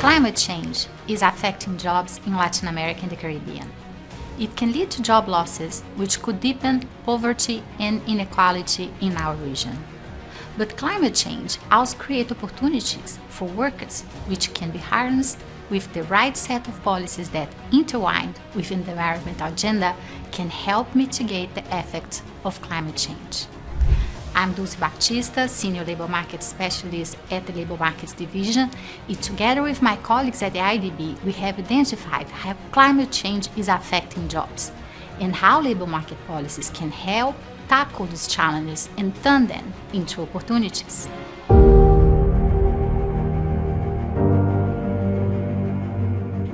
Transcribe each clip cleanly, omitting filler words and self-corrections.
Climate change is affecting jobs in Latin America and the Caribbean. It can lead to job losses, which could deepen poverty and inequality in our region. But climate change also creates opportunities for workers, which can be harnessed with the right set of policies that, intertwined within the environmental agenda, can help mitigate the effects of climate change. I'm Dulce Baptista, Senior Labor Market Specialist at the Labor Markets Division, and together with my colleagues at the IDB, we have identified how climate change is affecting jobs and how labor market policies can help tackle these challenges and turn them into opportunities.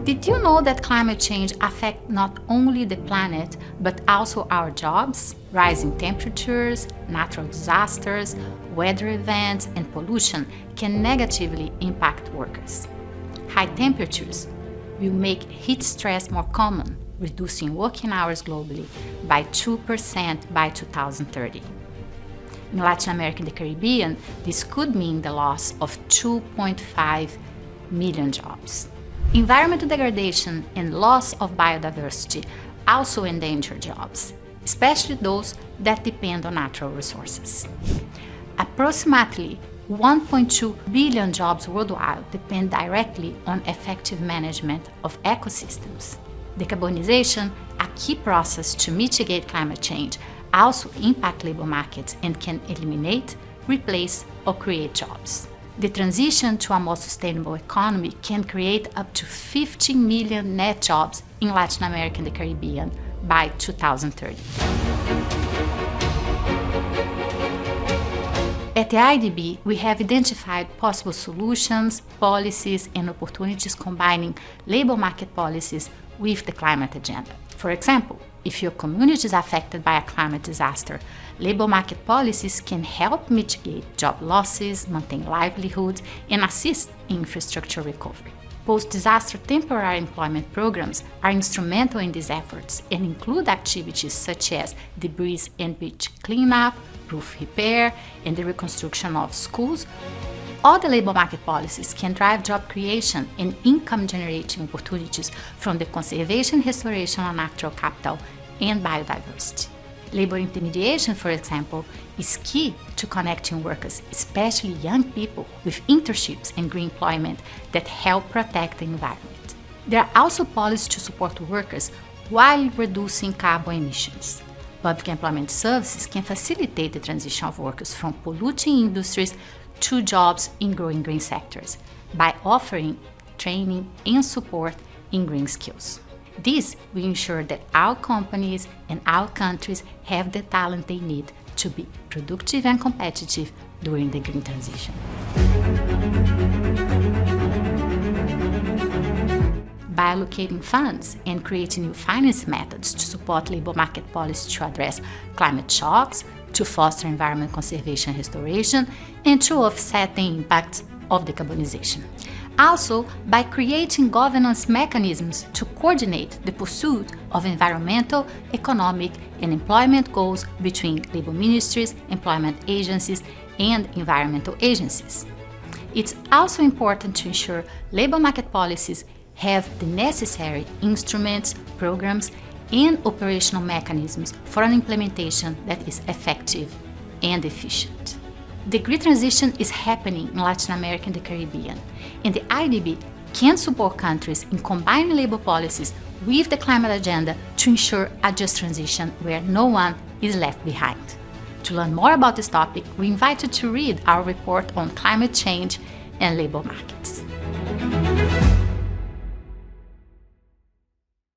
Did you know that climate change affects not only the planet, but also our jobs? Rising temperatures, natural disasters, weather events, and pollution can negatively impact workers. High temperatures will make heat stress more common, reducing working hours globally by 2% by 2030. In Latin America and the Caribbean, this could mean the loss of 2.5 million jobs. Environmental degradation and loss of biodiversity also endanger jobs, especially those that depend on natural resources. Approximately 1.2 billion jobs worldwide depend directly on effective management of ecosystems. Decarbonization, a key process to mitigate climate change, also impacts labor markets and can eliminate, replace, or create jobs. The transition to a more sustainable economy can create up to 50 million net jobs in Latin America and the Caribbean by 2030. At the IDB, we have identified possible solutions, policies, and opportunities combining labor market policies with the climate agenda. For example, if your community is affected by a climate disaster, labor market policies can help mitigate job losses, maintain livelihoods, and assist in infrastructure recovery. Post-disaster temporary employment programs are instrumental in these efforts and include activities such as debris and beach cleanup, roof repair, and the reconstruction of schools. Other labor market policies can drive job creation and income-generating opportunities from the conservation, restoration of natural capital and biodiversity. Labor intermediation, for example, is key to connecting workers, especially young people, with internships and green employment that help protect the environment. There are also policies to support workers while reducing carbon emissions. Public employment services can facilitate the transition of workers from polluting industries to jobs in growing green sectors by offering training and support in green skills. This will ensure that our companies and our countries have the talent they need to be productive and competitive during the green transition. By allocating funds and creating new finance methods to support labor market policy to address climate shocks, to foster environment conservation and restoration, and to offset the impact of decarbonization. Also, by creating governance mechanisms to coordinate the pursuit of environmental, economic, and employment goals between labor ministries, employment agencies, and environmental agencies. It's also important to ensure labor market policies have the necessary instruments, programs, and operational mechanisms for an implementation that is effective and efficient. The green transition is happening in Latin America and the Caribbean, and the IDB can support countries in combining labor policies with the climate agenda to ensure a just transition where no one is left behind. To learn more about this topic, we invite you to read our report on climate change and labor markets.